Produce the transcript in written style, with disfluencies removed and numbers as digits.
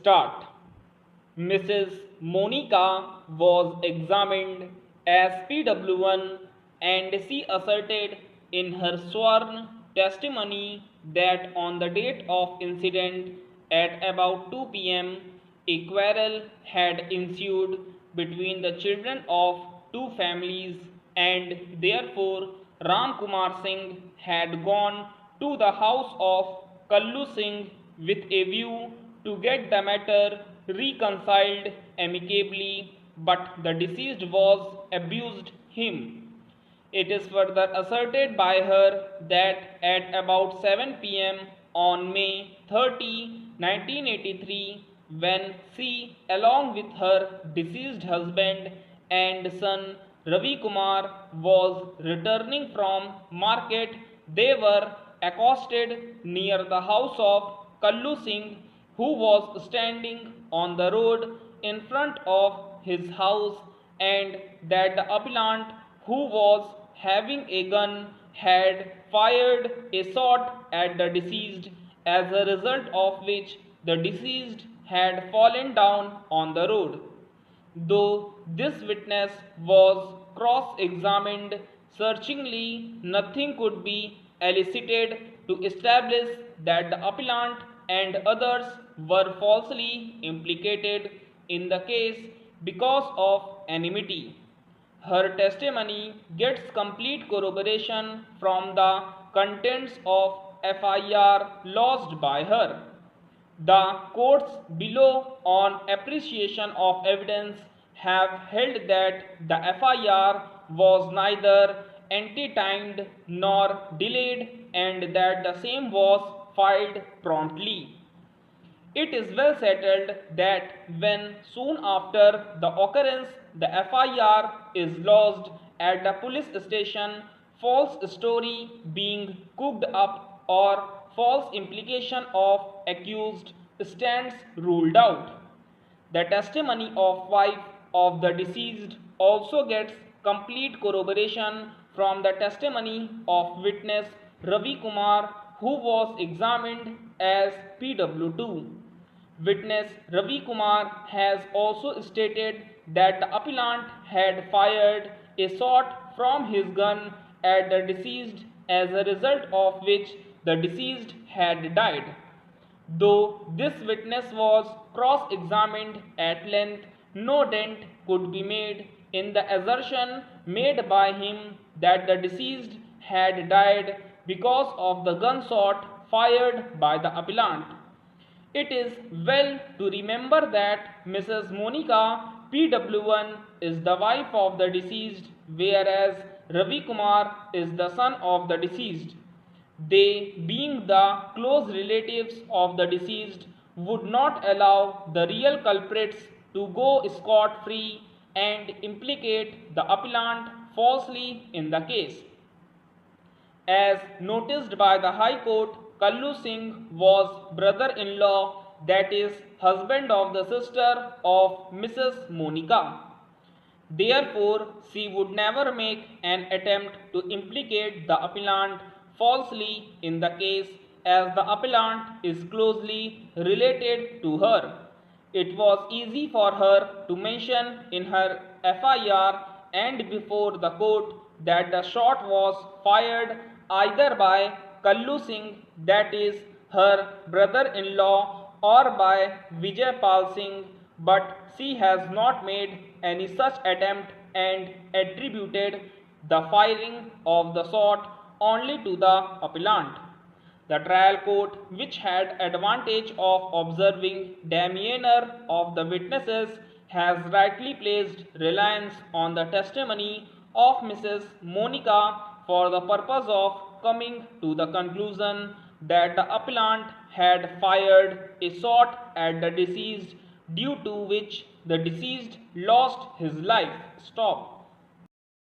Start. Mrs. Monica was examined as PW1 and she asserted in her sworn testimony that on the date of incident at about 2 p.m. a quarrel had ensued between the children of two families and therefore Ram Kumar Singh had gone to the house of Kallu Singh with a view to get the matter reconciled amicably, but the deceased was abused him. It is further asserted by her that at about 7 p.m. on May 30, 1983, when she, along with her deceased husband and son Ravi Kumar, was returning from market, they were accosted near the house of Kallu Singh, who was standing on the road in front of his house, and that the appellant, who was having a gun, had fired a shot at the deceased, as a result of which the deceased had fallen down on the road. Though this witness was cross-examined searchingly, nothing could be elicited to establish that the appellant and others were falsely implicated in the case because of enmity. Her testimony gets complete corroboration from the contents of FIR lodged by her. The courts below, on appreciation of evidence, have held that the FIR was neither anti-timed nor delayed and that the same was filed promptly. It is well settled that when soon after the occurrence the FIR is lodged at the police station, false story being cooked up or false implication of accused stands ruled out. The testimony of wife of the deceased also gets complete corroboration from the testimony of witness Ravi Kumar, who was examined as PW2. Witness Ravi Kumar has also stated that the appellant had fired a shot from his gun at the deceased, as a result of which the deceased had died. Though this witness was cross-examined at length, no dent could be made in the assertion made by him that the deceased had died because of the gunshot fired by the appellant. It is well to remember that Mrs. Monica PW1 is the wife of the deceased, whereas Ravi Kumar is the son of the deceased. They, being the close relatives of the deceased, would not allow the real culprits to go scot-free and implicate the appellant falsely in the case. As noticed by the High Court, Kallu Singh was brother-in-law, that is, husband of the sister of Mrs. Monica. Therefore, she would never make an attempt to implicate the appellant falsely in the case, as the appellant is closely related to her. It was easy for her to mention in her FIR and before the court that the shot was fired either by Kallu Singh, that is, her brother-in-law, or by Vijay Pal Singh, but she has not made any such attempt and attributed the firing of the shot only to the appellant. The trial court, which had advantage of observing demeanor of the witnesses, has rightly placed reliance on the testimony of Mrs. Monica for the purpose of coming to the conclusion that the appellant had fired a shot at the deceased, due to which the deceased lost his life. Stop.